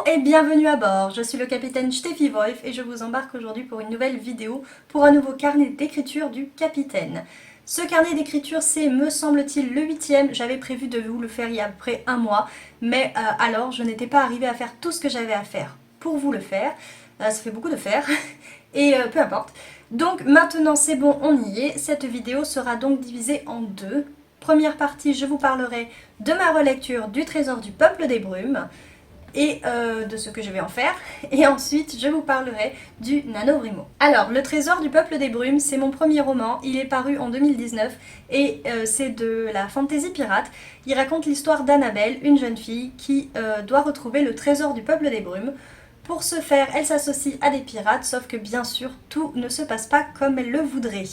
et bienvenue à bord, je suis le capitaine Steffi Wolf et je vous embarque aujourd'hui pour une nouvelle vidéo pour un nouveau carnet d'écriture du capitaine. Ce carnet d'écriture c'est, me semble-t-il, le 8e, j'avais prévu de vous le faire il y a à peu près un mois, mais alors je n'étais pas arrivée à faire tout ce que j'avais à faire pour vous le faire, ça fait beaucoup de faire, et peu importe. Donc maintenant c'est bon, on y est, cette vidéo sera donc divisée en deux. Première partie, je vous parlerai de ma relecture du Trésor du Peuple des Brumes, et de ce que je vais en faire, et ensuite je vous parlerai du NaNoWriMo. Alors, le Trésor du Peuple des Brumes, c'est mon premier roman, il est paru en 2019, et c'est de la fantasy pirate. Il raconte l'histoire d'Annabelle, une jeune fille qui doit retrouver le Trésor du Peuple des Brumes. Pour ce faire, elle s'associe à des pirates, sauf que bien sûr, tout ne se passe pas comme elle le voudrait.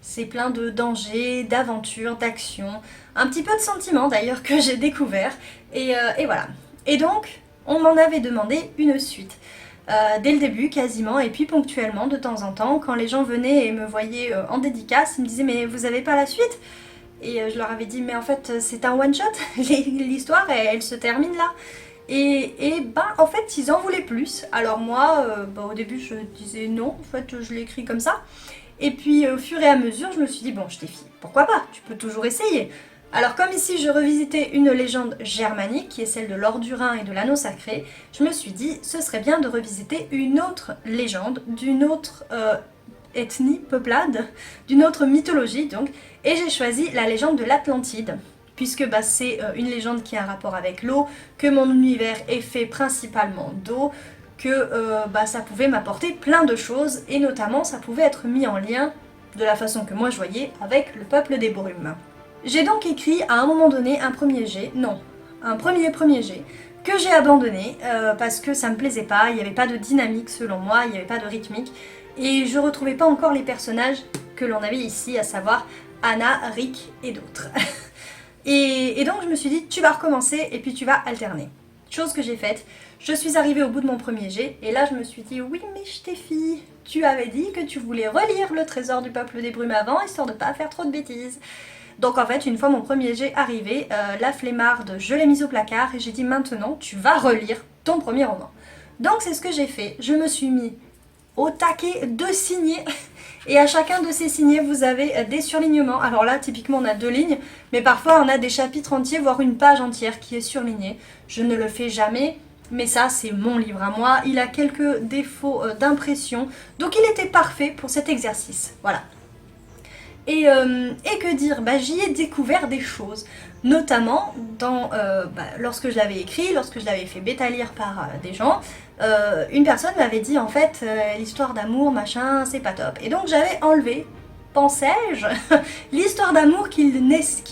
C'est plein de dangers, d'aventures, d'actions, un petit peu de sentiments d'ailleurs que j'ai découvert, et voilà. Et donc, on m'en avait demandé une suite. Dès le début quasiment, et puis ponctuellement de temps en temps, quand les gens venaient et me voyaient en dédicace, ils me disaient mais vous avez pas la suite? Et je leur avais dit mais en fait c'est un one shot, l'histoire elle se termine là. Et bah en fait ils en voulaient plus, alors moi au début je disais non, en fait je l'ai écrit comme ça. Et puis au fur et à mesure je me suis dit bon Steffi, pourquoi pas, tu peux toujours essayer. Alors comme ici je revisitais une légende germanique qui est celle de l'or du Rhin et de l'anneau sacré, je me suis dit ce serait bien de revisiter une autre légende, d'une autre ethnie, peuplade, d'une autre mythologie donc, et j'ai choisi la légende de l'Atlantide, puisque bah, c'est une légende qui a un rapport avec l'eau, que mon univers est fait principalement d'eau, que bah, ça pouvait m'apporter plein de choses, et notamment ça pouvait être mis en lien, de la façon que moi je voyais, avec le peuple des brumes. J'ai donc écrit à un moment donné un premier jet, non, un premier jet, que j'ai abandonné parce que ça me plaisait pas, il n'y avait pas de dynamique selon moi, il n'y avait pas de rythmique, et je retrouvais pas encore les personnages que l'on avait ici, à savoir Anna, Rick et d'autres. et donc je me suis dit, tu vas recommencer et puis tu vas alterner. Chose que j'ai faite, je suis arrivée au bout de mon premier jet, et là je me suis dit, oui mais Steffi, tu avais dit que tu voulais relire le Trésor du Peuple des Brumes avant, histoire de pas faire trop de bêtises. Donc en fait, une fois mon premier jet arrivé, la flemmarde, je l'ai mise au placard et j'ai dit maintenant, tu vas relire ton premier roman. Donc c'est ce que j'ai fait, je me suis mis au taquet de signer, et à chacun de ces signets, vous avez des surlignements. Alors là, typiquement, on a 2 lignes, mais parfois on a des chapitres entiers, voire une page entière qui est surlignée. Je ne le fais jamais, mais ça, c'est mon livre à moi. Il a quelques défauts d'impression, donc il était parfait pour cet exercice. Voilà. Et que dire, bah, j'y ai découvert des choses, notamment dans, lorsque je l'avais écrit, lorsque je l'avais fait bêta lire par des gens, une personne m'avait dit en fait l'histoire d'amour machin c'est pas top, et donc j'avais enlevé, pensais-je, l'histoire d'amour qui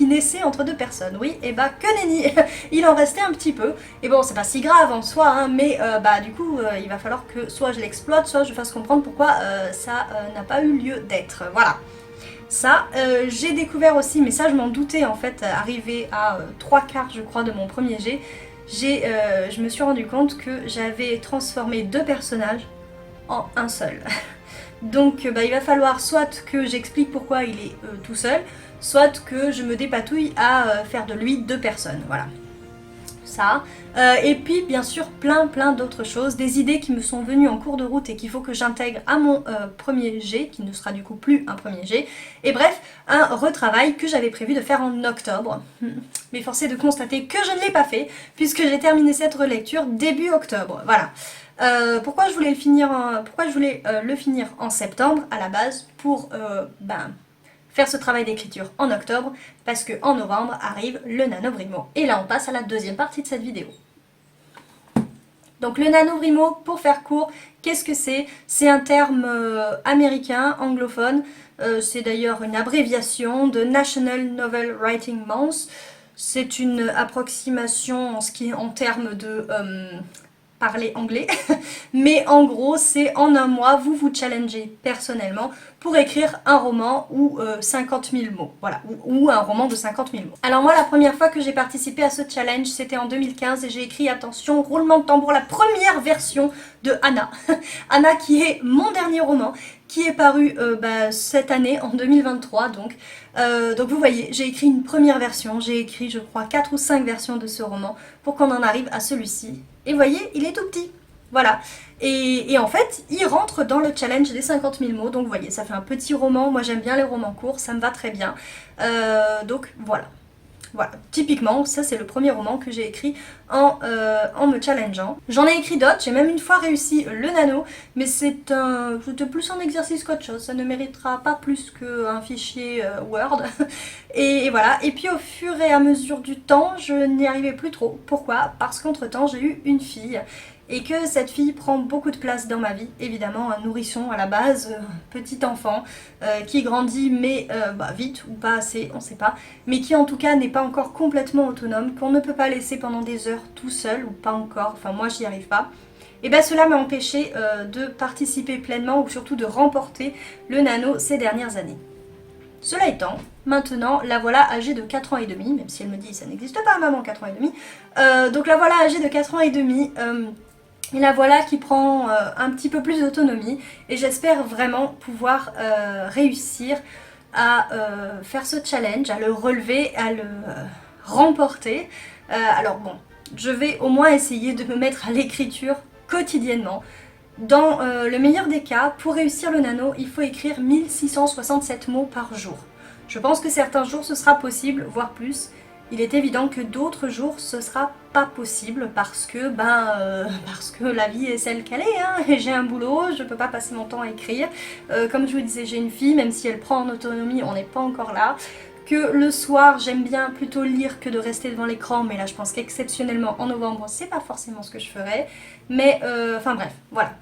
naissait entre 2 personnes. Oui, et bah que nenni, il en restait un petit peu, et bon c'est pas si grave en soi, hein, mais bah du coup il va falloir que soit je l'exploite, soit je fasse comprendre pourquoi ça n'a pas eu lieu d'être, voilà. Ça, j'ai découvert aussi, mais ça je m'en doutais en fait, arrivé à 3/4 je crois de mon premier jet, je me suis rendu compte que j'avais transformé 2 personnages en un seul. Donc bah, il va falloir soit que j'explique pourquoi il est tout seul, soit que je me dépatouille à faire de lui 2 personnes, voilà. Ça. Et puis bien sûr plein d'autres choses, des idées qui me sont venues en cours de route et qu'il faut que j'intègre à mon premier jet, qui ne sera du coup plus un premier jet, et bref, un retravail que j'avais prévu de faire en octobre, mais force est de constater que je ne l'ai pas fait, puisque j'ai terminé cette relecture début octobre, voilà. Pourquoi je voulais le finir en septembre à la base, pour faire ce travail d'écriture en octobre, parce que en novembre arrive le NaNoWriMo. Et là on passe à la deuxième partie de cette vidéo. Donc le NaNoWriMo, pour faire court, qu'est-ce que c'est? C'est un terme américain, anglophone, c'est d'ailleurs une abréviation de National Novel Writing Month. C'est une approximation en termes de parler anglais, mais en gros c'est en un mois vous vous challengez personnellement pour écrire un roman ou 50 000 mots, voilà, ou un roman de 50 000 mots. Alors moi la première fois que j'ai participé à ce challenge c'était en 2015 et j'ai écrit, attention, roulement de tambour, la première version de Anna. Anna qui est mon dernier roman, qui est paru cette année, en 2023 donc. Donc vous voyez, j'ai écrit une première version, j'ai écrit je crois 4 ou 5 versions de ce roman pour qu'on en arrive à celui-ci. Et vous voyez, il est tout petit. Voilà. Et en fait, il rentre dans le challenge des 50 000 mots. Donc vous voyez, ça fait un petit roman. Moi j'aime bien les romans courts, ça me va très bien. Donc voilà. Voilà, typiquement, ça c'est le premier roman que j'ai écrit en me challengeant. J'en ai écrit d'autres, j'ai même une fois réussi le nano, mais c'était plus un exercice qu'autre chose, ça ne méritera pas plus qu'un fichier Word. Et voilà, et puis au fur et à mesure du temps, je n'y arrivais plus trop. Pourquoi? Parce qu'entre temps, j'ai eu une fille. Et que cette fille prend beaucoup de place dans ma vie, évidemment un nourrisson à la base, petit enfant, qui grandit mais vite ou pas assez, on sait pas, mais qui en tout cas n'est pas encore complètement autonome, qu'on ne peut pas laisser pendant des heures tout seul, ou pas encore, enfin moi j'y arrive pas. Et bien cela m'a empêché de participer pleinement ou surtout de remporter le nano ces dernières années. Cela étant, maintenant, la voilà âgée de 4 ans et demi, même si elle me dit ça n'existe pas maman 4 ans et demi, donc la voilà âgée de 4 ans et demi, et la voilà qui prend un petit peu plus d'autonomie et j'espère vraiment pouvoir réussir à faire ce challenge, à le relever, à le remporter. Alors bon, je vais au moins essayer de me mettre à l'écriture quotidiennement. Dans le meilleur des cas, pour réussir le nano, il faut écrire 1667 mots par jour. Je pense que certains jours ce sera possible, voire plus. Il est évident que d'autres jours ce sera pas possible parce que la vie est celle qu'elle est, hein, et j'ai un boulot, je peux pas passer mon temps à écrire. Comme je vous disais, j'ai une fille, même si elle prend en autonomie, on n'est pas encore là. Que le soir, j'aime bien plutôt lire que de rester devant l'écran, mais là je pense qu'exceptionnellement en novembre, c'est pas forcément ce que je ferais. Mais enfin bref, voilà.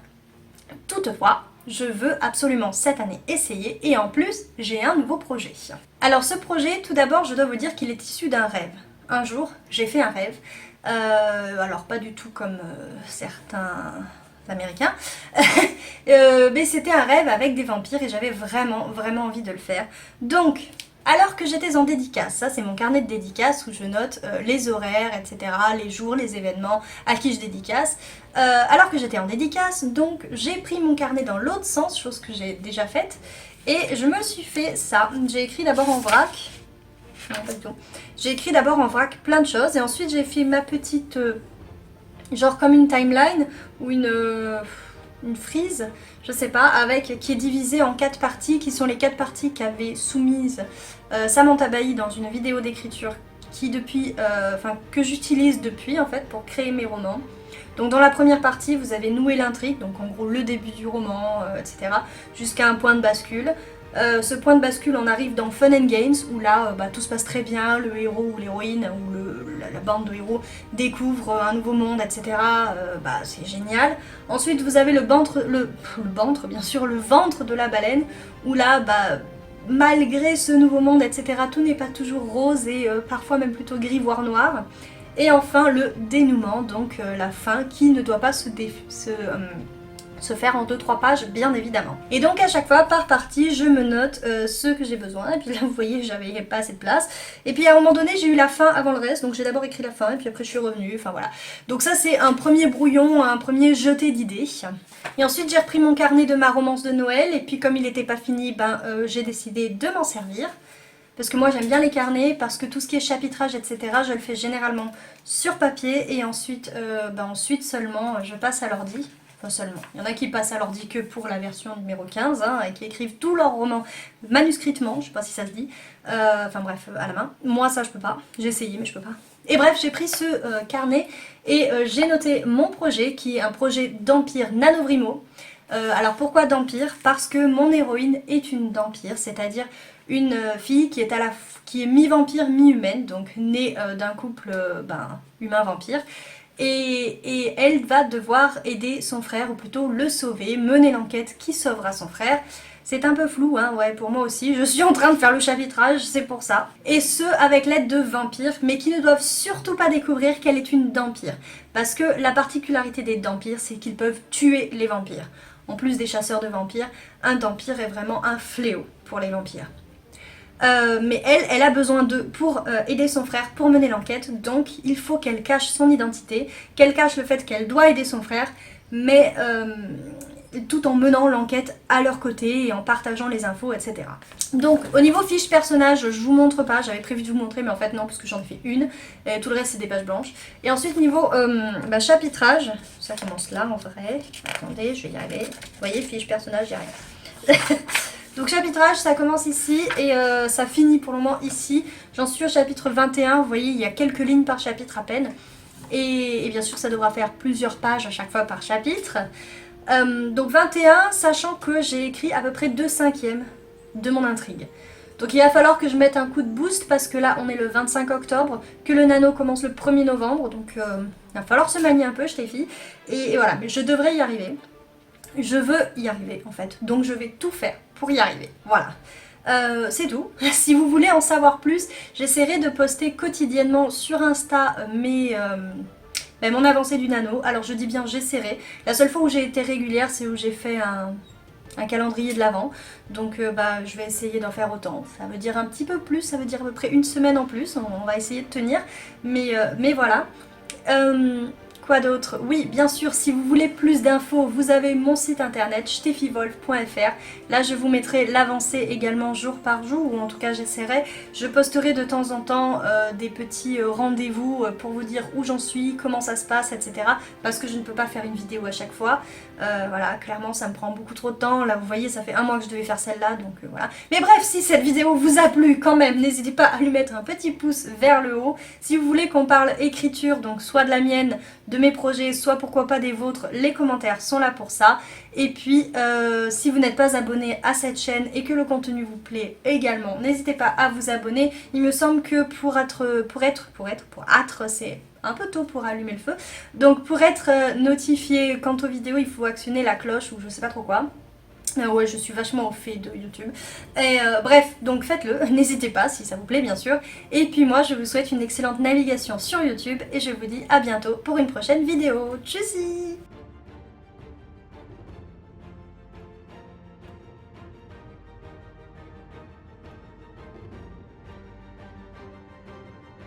Toutefois, je veux absolument cette année essayer et en plus, j'ai un nouveau projet. Alors ce projet, tout d'abord, je dois vous dire qu'il est issu d'un rêve. Un jour, j'ai fait un rêve, alors pas du tout comme certains américains, mais c'était un rêve avec des vampires et j'avais vraiment envie de le faire. Donc, alors que j'étais en dédicace, ça c'est mon carnet de dédicace où je note les horaires, etc., les jours, les événements, à qui je dédicace. Alors que j'étais en dédicace, donc j'ai pris mon carnet dans l'autre sens, chose que j'ai déjà faite, et je me suis fait ça. J'ai écrit d'abord en vrac, non pas du tout, j'ai écrit d'abord en vrac plein de choses, et ensuite j'ai fait ma petite, genre comme une timeline, ou une frise, je sais pas, qui est divisée en 4 parties, qui sont les 4 parties qu'avait soumises Samantha Bailly dans une vidéo d'écriture que j'utilise depuis en fait pour créer mes romans. Donc dans la première partie, vous avez noué l'intrigue, donc en gros le début du roman, etc., jusqu'à un point de bascule. Ce point de bascule, on arrive dans Fun and Games, où là, tout se passe très bien, le héros ou l'héroïne, ou la bande de héros découvre un nouveau monde, etc. C'est génial. Ensuite, vous avez le ventre de la baleine, où là, malgré ce nouveau monde, etc., tout n'est pas toujours rose et parfois même plutôt gris, voire noir. Et enfin, le dénouement, donc la fin, qui ne doit pas se faire en 2-3 pages, bien évidemment. Et donc à chaque fois, par partie, je me note ce que j'ai besoin. Et puis là, vous voyez, j'avais pas assez de place. Et puis à un moment donné, j'ai eu la fin avant le reste. Donc j'ai d'abord écrit la fin, et puis après je suis revenue. Enfin voilà. Donc ça, c'est un premier brouillon, un premier jeté d'idées. Et ensuite, j'ai repris mon carnet de ma romance de Noël. Et puis comme il n'était pas fini, j'ai décidé de m'en servir. Parce que moi j'aime bien les carnets, parce que tout ce qui est chapitrage, etc., je le fais généralement sur papier et ensuite seulement je passe à l'ordi. Enfin seulement, il y en a qui passent à l'ordi que pour la version numéro 15, hein, et qui écrivent tous leurs romans manuscritement, je sais pas si ça se dit, enfin bref, à la main. Moi ça je peux pas, j'ai essayé mais je peux pas. Et bref, j'ai pris ce carnet et j'ai noté mon projet, qui est un projet d'Empire Nanovrimo. Alors pourquoi d'Empire? Parce que mon héroïne est une d'Empire, c'est-à-dire une fille qui est mi-vampire, mi-humaine, donc née d'un couple humain-vampire. Et elle va devoir aider son frère, ou plutôt le sauver, mener l'enquête qui sauvera son frère. C'est un peu flou, hein, ouais, pour moi aussi. Je suis en train de faire le chapitrage, c'est pour ça. Et ce, avec l'aide de vampires, mais qui ne doivent surtout pas découvrir qu'elle est une vampire. Parce que la particularité des vampires, c'est qu'ils peuvent tuer les vampires. En plus des chasseurs de vampires, un vampire est vraiment un fléau pour les vampires. Mais elle a besoin d'eux pour aider son frère, pour mener l'enquête, donc il faut qu'elle cache son identité, qu'elle cache le fait qu'elle doit aider son frère, mais tout en menant l'enquête à leur côté et en partageant les infos, etc. Donc au niveau fiche personnage, je vous montre pas, j'avais prévu de vous montrer mais en fait non parce que j'en ai fait une, et tout le reste c'est des pages blanches. Et ensuite niveau chapitrage, ça commence là en vrai, attendez je vais y arriver, vous voyez fiche personnage, y a rien. Donc chapitrage ça commence ici et ça finit pour le moment ici, j'en suis au chapitre 21, vous voyez il y a quelques lignes par chapitre à peine. Et bien sûr ça devra faire plusieurs pages à chaque fois par chapitre. Donc 21, sachant que j'ai écrit à peu près 2/5 de mon intrigue. Donc il va falloir que je mette un coup de boost parce que là on est le 25 octobre, que le nano commence le 1er novembre, donc il va falloir se manier un peu, je t'ai et voilà, mais je devrais y arriver. Je veux y arriver en fait, donc je vais tout faire pour y arriver, voilà. C'est tout. Si vous voulez en savoir plus, j'essaierai de poster quotidiennement sur Insta mon avancée du nano. Alors je dis bien j'essaierai. La seule fois où j'ai été régulière, c'est où j'ai fait un calendrier de l'Avent. Donc je vais essayer d'en faire autant. Ça veut dire un petit peu plus, ça veut dire à peu près une semaine en plus. On va essayer de tenir. Mais voilà. Quoi d'autre? Oui, bien sûr, si vous voulez plus d'infos, vous avez mon site internet steffiwolf.fr. Là, je vous mettrai l'avancée également jour par jour, ou en tout cas j'essaierai. Je posterai de temps en temps des petits rendez-vous pour vous dire où j'en suis, comment ça se passe, etc. Parce que je ne peux pas faire une vidéo à chaque fois. Voilà, clairement, ça me prend beaucoup trop de temps. Là, vous voyez, ça fait un mois que je devais faire celle-là, donc voilà. Mais bref, si cette vidéo vous a plu quand même, n'hésitez pas à lui mettre un petit pouce vers le haut. Si vous voulez qu'on parle écriture, donc soit de la mienne, de mes projets, soit pourquoi pas des vôtres, les commentaires sont là pour ça. Et puis si vous n'êtes pas abonné à cette chaîne et que le contenu vous plaît également, n'hésitez pas à vous abonner. Il me semble que pour être, c'est un peu tôt pour allumer le feu. Donc pour être notifié quant aux vidéos, il faut actionner la cloche ou je sais pas trop quoi. Ouais, je suis vachement au fait de YouTube. Et bref, donc faites-le, n'hésitez pas si ça vous plaît bien sûr. Et puis moi, je vous souhaite une excellente navigation sur YouTube et je vous dis à bientôt pour une prochaine vidéo. Tchuss!